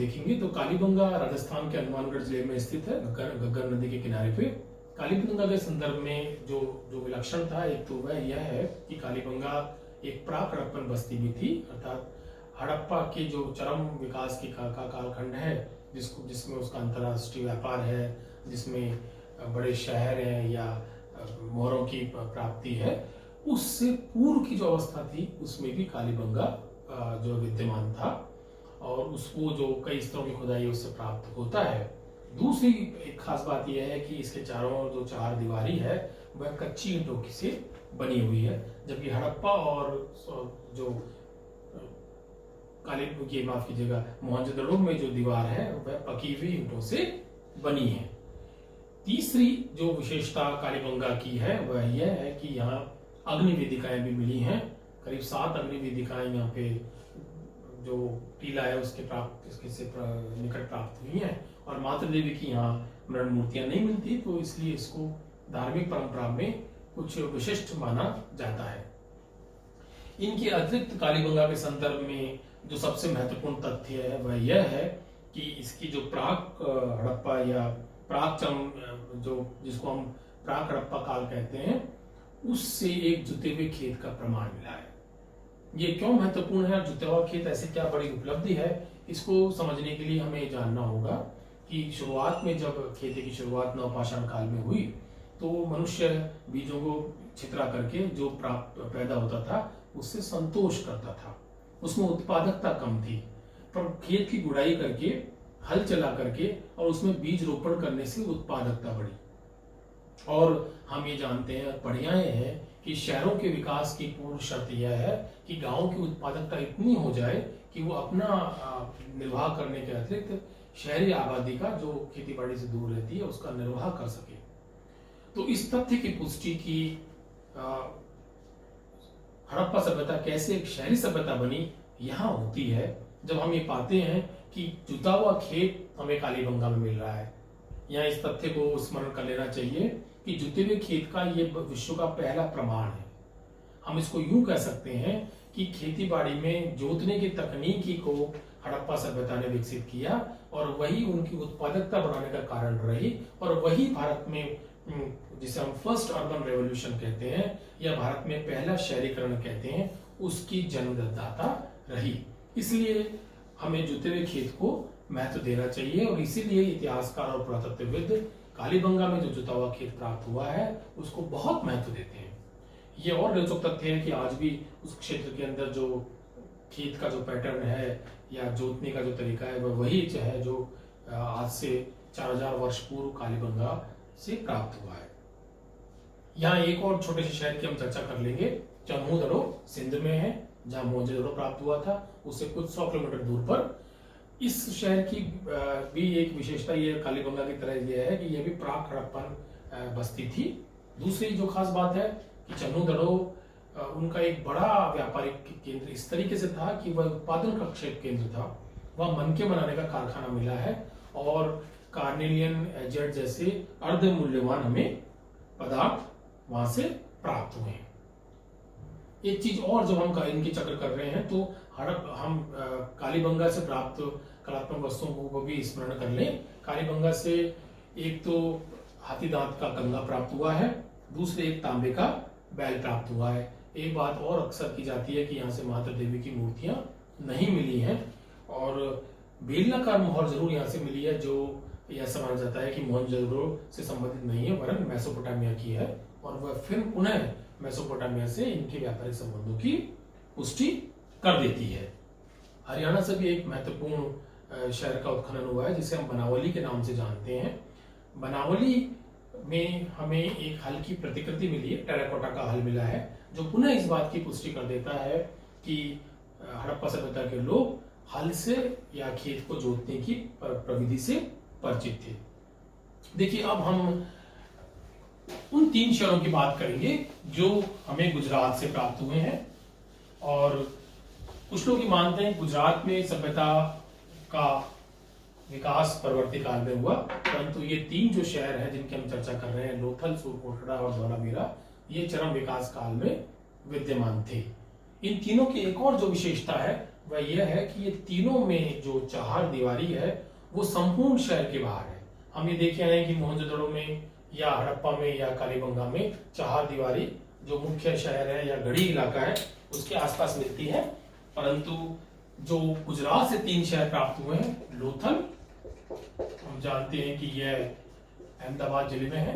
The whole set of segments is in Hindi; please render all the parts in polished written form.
देखेंगे तो कालीबंगा राजस्थान के हनुमानगढ़ जिले में स्थित है, घग्गर नदी के किनारे पे। कालीबंगा के संदर्भ में जो जो विलक्षण था, एक तो वह यह है कि कालीबंगा एक प्राक हड़प्पन बस्ती भी थी, अर्थात हड़प्पा के जो चरम विकास की का कालखंड है, जिसमें उसका अंतर्राष्ट्रीय व्यापार है, जिसमें बड़े शहर हैं या मोहरों की प्राप्ति है, उससे पूर्व की जो अवस्था थी उसमें भी कालीबंगा जो विद्यमान था, और उसको जो कई स्तरों की खुदाई उससे प्राप्त होता है। दूसरी एक खास बात यह है कि इसके चारों ओर जो चार दीवारी है वह कच्ची ईंटों की से बनी हुई है, जबकि हड़प्पा और जो माफ कीजिएगा, मोहनजोदड़ो में जो दीवार है वह पकी हुई ईंटों से बनी है। तीसरी जो विशेषता कालीबंगा की है वह यह है कि यहाँ अग्नि वेदिकाएं भी मिली हैं। करीब 7 अग्नि वेदिकाएं यहाँ पे जो टीला है उसके निकट प्राप्त हुई हैं, और मातृ देवी की यहाँ मरण मूर्तियां नहीं मिलती, तो इसलिए इसको धार्मिक परंपरा में कुछ विशिष्ट माना जाता है। इनके अतिरिक्त कालीबंगा के संदर्भ में जो सबसे महत्वपूर्ण तथ्य है वह यह है कि इसकी जो प्राक हड़प्पा या प्राक जो जिसको हम प्राक हड़प्पा काल कहते हैं, उससे एक जुते हुए खेत का प्रमाण मिला है। ये क्यों महत्वपूर्ण है, जुता हुआ खेत ऐसे क्या बड़ी उपलब्धि है, इसको समझने के लिए हमें जानना होगा कि शुरुआत में जब खेती की शुरुआत नवपाषाण काल में हुई तो मनुष्य बीजों को छितरा करके जो प्राप्त पैदा होता था उससे संतोष करता था, उसमें उत्पादकता कम थी, पर खेत की गुड़ाई करके हल चला करके और उसमें बीज रोपण करने से उत्पादकता बढ़ी। और हम ये जानते हैं, पढ़िया हैं कि शहरों के विकास की पूर्व शर्त यह है कि गांव की उत्पादकता इतनी हो जाए कि वो अपना निर्वाह करने के अतिरिक्त शहरी आबादी का जो खेती बाड़ी से दूर रहती है उसका निर्वाह कर सके। तो इस तथ्य की पुष्टि की हड़प्पा सभ्यता कैसे एक शहरी सभ्यता बनी यहाँ होती है जब हम ये पाते हैं कि जुता हुआ खेत हमें कालीबंगा में मिल रहा है। यहाँ इस तथ्य को स्मरण कर लेना चाहिए कि जुते हुए खेत का ये विश्व का पहला प्रमाण है। हम इसको यूं कह सकते हैं कि खेती बाड़ी में जोतने की तकनीकी को हड़प्पा सभ्यता ने विकसित किया और वही उनकी उत्पादकता बढ़ाने का कारण रही, और वही भारत में जिसे हम फर्स्ट अर्बन रेवोल्यूशन कहते हैं या भारत में पहला शहरीकरण कहते हैं, उसकी जन्मदाता रही। इसलिए हमें जुते हुए खेत को महत्व देना चाहिए, और इसीलिए इतिहासकार और पुरातत्वविद कालीबंगा में जो जुता हुआ खेत प्राप्त हुआ है उसको बहुत महत्व देते हैं। ये और रोचक तथ्य है कि आज भी उस क्षेत्र के अंदर जो खेत का जो पैटर्न है या जोतने का जो तरीका है वह वही है जो आज से 4000 वर्ष पूर्व कालीबंगा से प्राप्त हुआ है। यहाँ एक और छोटे से शहर की हम चर्चा कर लेंगे। चन्हूदड़ो सिंध में है, जहाँ मोहनजोदड़ो प्राप्त हुआ था, उससे कुछ 100 किलोमीटर दूर पर। इस शहर की भी एक विशेषता ये कालीबंगा की तरह यह है कि यह भी प्राक हड़प्पन बस्ती थी। दूसरी जो खास बात है कि चन्हूदड़ो उनका एक बड़ा व्यापारिक केंद्र इस तरीके से था कि वह उत्पादन का क्षेत्र केंद्र था, वह मनके बनाने का कारखाना मिला है, और कार्नेलियन एजेड जैसे अर्ध मूल्यवान हमें पदार्थ वहां से प्राप्त हुए हैं। एक चीज और जब हम इनकी चक्र कर रहे हैं तो हम कालीबंगा से प्राप्त कलात्मक वस्तुओं को भी स्मरण कर लें। कालीबंगा से एक तो हाथी दांत का कंगा प्राप्त हुआ है, दूसरे एक तांबे का बैल प्राप्त हुआ है। एक बात और अक्सर की जाती है कि यहाँ से मातृ देवी की मूर्तियां नहीं मिली हैं, और बेलनाकार मोहर जरूर यहाँ से मिली है, जो यह समझा जाता है कि मोहनजोदड़ो से संबंधित नहीं है वरन मेसोपोटामिया की है, और वह फिर पुनः मेसोपोटामिया से इनके व्यापारिक संबंधों की पुष्टि कर देती है। हरियाणा से भी एक महत्वपूर्ण शहर का उत्खनन हुआ है जिसे हम बनावली के नाम से जानते हैं। बनावली में हमें एक हल की प्रतिकृति मिली है, टेराकोटा का हल मिला है, जो पुनः इस बात की पुष्टि कर देता है कि हड़प्पा सभ्यता के लोग हल से या खेत को जोतने की प्रविधि से परिचित थे। देखिए, अब हम उन 3 शहरों की बात करेंगे जो हमें गुजरात से प्राप्त हुए हैं, और कुछ लोग ये मानते हैं गुजरात में सभ्यता का विकास परवर्ती काल में हुआ, परंतु ये 3 जो शहर हैं जिनकी हम चर्चा कर रहे हैं, लोथल, सूरकोटड़ा और धौलावीरा, ये चरम विकास काल में विद्यमान थे। इन तीनों की एक और जो विशेषता है वह यह है कि ये तीनों में जो चार दीवारी है वो संपूर्ण शहर के बाहर है। हम ये देखे हैं कि मोहनजोदड़ो में या हड़प्पा में या कालीबंगा में चार दीवारी जो मुख्य शहर है या गढ़ी इलाका है उसके आसपास मिलती है, परंतु जो गुजरात से 3 शहर प्राप्त हुए हैं, लोथल हम जानते हैं कि यह अहमदाबाद जिले में है,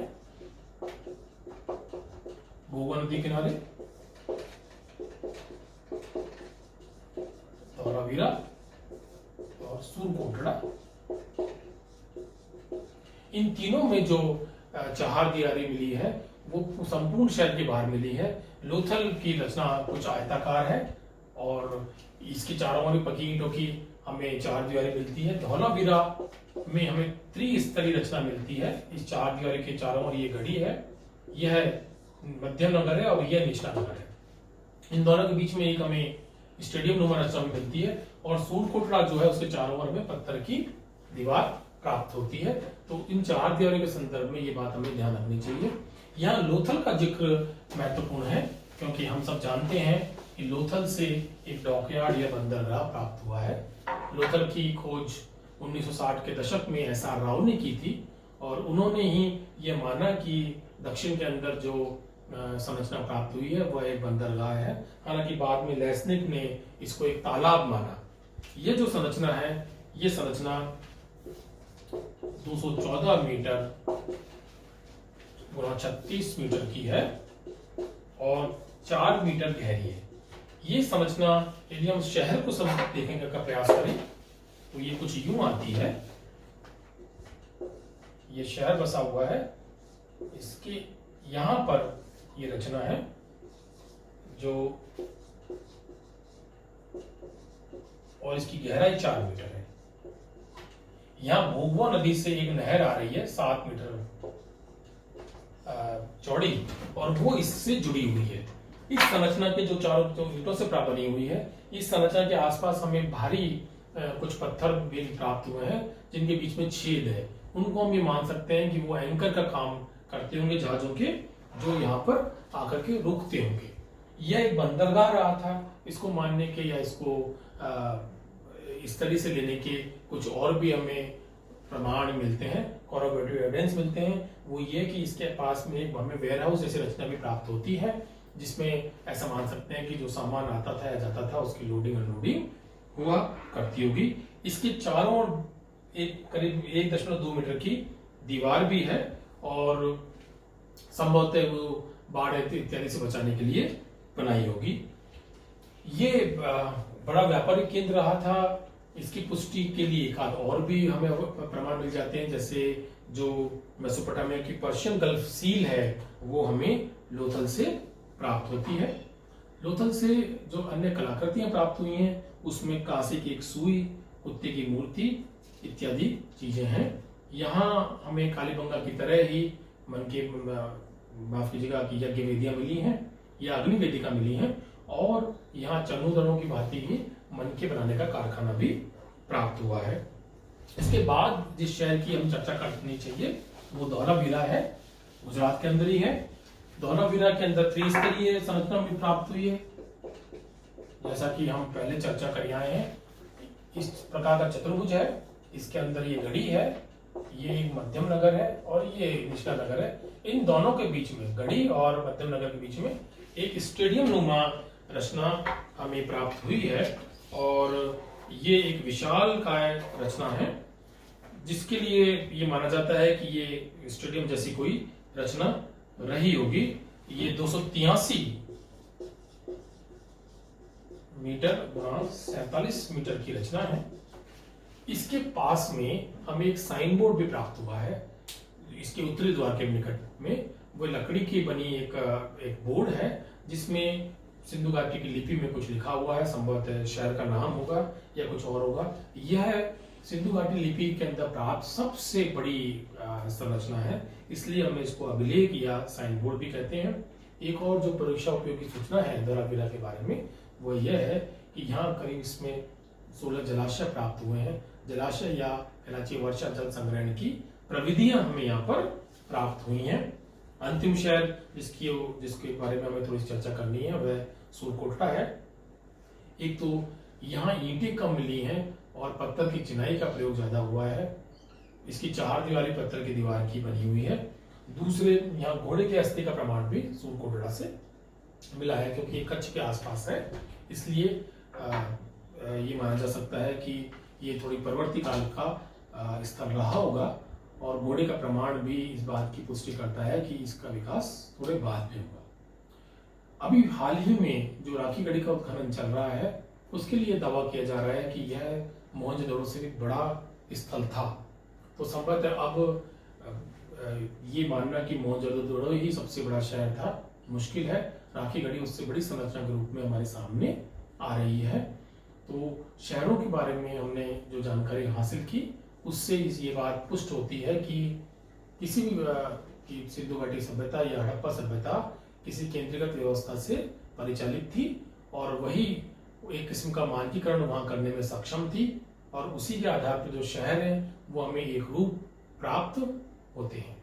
भोगा नदी किनारे, धौलावीरा और सूरकोटड़ा। इन तीनों में जो चार दीवारी मिली है वो संपूर्ण शहर के बाहर मिली है। लोथल की रचना कुछ आयताकार है और इसकी चारों ओर पकी ईंटों की हमें चार दीवारी मिलती है। धौलावीरा में हमें त्रिस्तरीय रचना मिलती है। इस चार दीवारी के चारों ओर ये घड़ी है, यह मध्यम नगर है और यह निचला नगर है। इन दोनों के बीच में एक हमें स्टेडियम नुमा रचना मिलती है और सूरकोटड़ा जो है उसके चारों ओर में पत्थर की दीवार प्राप्त होती है। तो इन चार दीवारों के संदर्भ में ये बात हमें ध्यान रखनी चाहिए। यहाँ लोथल का जिक्र महत्वपूर्ण है क्योंकि हम सब जानते हैं कि लोथल से एक डॉकयार्ड या बंदरगाह प्राप्त हुआ है। लोथल की खोज 1960 के दशक में एस.आर. राव ने की थी और उन्होंने ही ये माना कि दक्षिण के अंदर जो संरचना प्राप्त हुई है वह एक बंदरगाह है। हालांकि बाद में लेस्निक ने इसको एक तालाब माना। ये जो संरचना है ये संरचना 214 मीटर गुणा 36 मीटर की है और 4 मीटर गहरी है। ये संरचना यदि हम शहर को देखने का प्रयास करें तो ये कुछ यूं आती है। ये शहर बसा हुआ है, इसके यहां पर ये रचना है जो, और इसकी गहराई 4 मीटर है। यहां भोगवा नदी से एक नहर आ रही है 7 मीटर चौड़ी और वो इससे जुड़ी हुई है। इस संरचना के जो चारों जो ईंटों से प्राप्त बनी हुई है, इस संरचना के आसपास हमें भारी कुछ पत्थर भी प्राप्त हुए हैं जिनके बीच में छेद है। उनको हम ये मान सकते हैं कि वो एंकर का काम करते होंगे जहाजों के, जो यहाँ पर आकर के रुकते होंगे। यह एक बंदरगाह रहा था। इसको मानने के या इसको इस तरह से लेने के कुछ और भी हमें प्रमाण मिलते हैं, कॉरोबोरेटिव एविडेंस मिलते हैं। वो ये कि इसके पास में एक हमें वेयर हाउस जैसी रचना भी प्राप्त होती है जिसमें ऐसा मान सकते हैं कि जो सामान आता था या जाता था उसकी लोडिंग अनलोडिंग हुआ करती होगी। इसके चारों ओर एक करीब 1.2 मीटर की दीवार भी है और संभवतः वो बाढ़ इत्यादि से बचाने के लिए बनाई होगी। ये बड़ा व्यापारिक केंद्र रहा था। इसकी पुष्टि के लिए एक आध और भी हमें प्रमाण मिल जाते हैं, जैसे जो मेसोपोटामिया की पर्शियन गल्फ सील है वो हमें लोथल से प्राप्त होती है। लोथल से जो अन्य कलाकृतियां प्राप्त हुई हैं उसमें कांसे की एक सुई, कुत्ते की मूर्ति इत्यादि चीजें हैं। यहाँ हमें कालीबंगा की तरह ही मन के माफ कीजिएगा कि यज्ञ वेदियां मिली हैं या अग्नि वेदिका मिली हैं और यहाँ चन्नूदड़ों की भांति ही मन के बनाने का कारखाना भी प्राप्त हुआ है। इसके बाद जिस शहर की हम चर्चा करनी चाहिए वो धौलावीरा है, गुजरात के अंदर ही है। धौलावीरा के अंदर त्रिस्तरीय संरचना भी प्राप्त हुई है, जैसा कि हम पहले चर्चा कर आए हैं। इस प्रकार का चतुर्भुज है, इसके अंदर ये गढ़ी है, ये एक मध्यम नगर है और ये निचला नगर है। इन दोनों के बीच में, गढ़ी और मध्यम नगर के बीच में एक स्टेडियम नुमा रचना हमें प्राप्त हुई है और ये एक विशाल काय रचना है जिसके लिए ये माना जाता है कि ये स्टेडियम जैसी कोई रचना रही होगी। ये 283 मीटर गुणा 47 मीटर की रचना है। इसके पास में हमें एक साइन बोर्ड भी प्राप्त हुआ है। इसके उत्तरी द्वार के निकट में वो लकड़ी की बनी एक बोर्ड है जिसमें सिंधु घाटी की लिपि में कुछ लिखा हुआ है, संभवतः शहर का नाम होगा या कुछ और होगा। यह सिंधु घाटी लिपि के अंदर प्राप्त सबसे बड़ी संरचना है, इसलिए हमें इसको अभिलेख या साइन बोर्ड भी कहते हैं। एक और जो परीक्षा उपयोगी सूचना है धौलावीरा के बारे में वो यह है कि यहाँ करीब इसमें 16 जलाशय प्राप्त हुए हैं। जलाशय या कहना चाहिए वर्षा जल संग्रहण की प्रविधियां हमें यहाँ पर प्राप्त हुई हैं। अंतिम शहर जिसके बारे में हमें थोड़ी चर्चा करनी है वह सूरकोटड़ा है। एक तो यहाँ ईंटें कम मिली हैं और पत्थर की चिनाई का प्रयोग ज्यादा हुआ है। इसकी 4 दीवारी पत्थर की दीवार की बनी हुई है। दूसरे, यहाँ घोड़े के अस्थि का प्रमाण भी सूरकोटड़ा से मिला है, क्योंकि ये कच्छ के आसपास है, इसलिए ये माना जा सकता है कि ये थोड़ी परवर्ती काल का स्थल रहा होगा। और घोड़े का प्रमाण भी इस बात की पुष्टि करता है कि इसका विकास थोड़े बाद में हुआ। अभी हाल ही में जो राखी गढ़ी का उत्खनन चल रहा है, उसके लिए दावा किया जा रहा है कि यह मोहनजोदड़ो से भी बड़ा स्थल था। तो संभवतः अब ये मानना कि मोहनजोदड़ो ही सबसे बड़ा शहर था मुश्किल है। राखी गढ़ी उससे बड़ी संरचना के रूप में हमारे सामने आ रही है। तो शहरों के बारे में हमने जो जानकारी हासिल की, उससे ये बात पुष्ट होती है कि किसी भी सिंधु घाटी सभ्यता या हड़प्पा सभ्यता किसी केंद्रीकृत व्यवस्था से परिचालित थी, और वही एक किस्म का मानकीकरण वहां करने में सक्षम थी, और उसी के आधार पर जो शहर है वो हमें एक रूप प्राप्त होते हैं।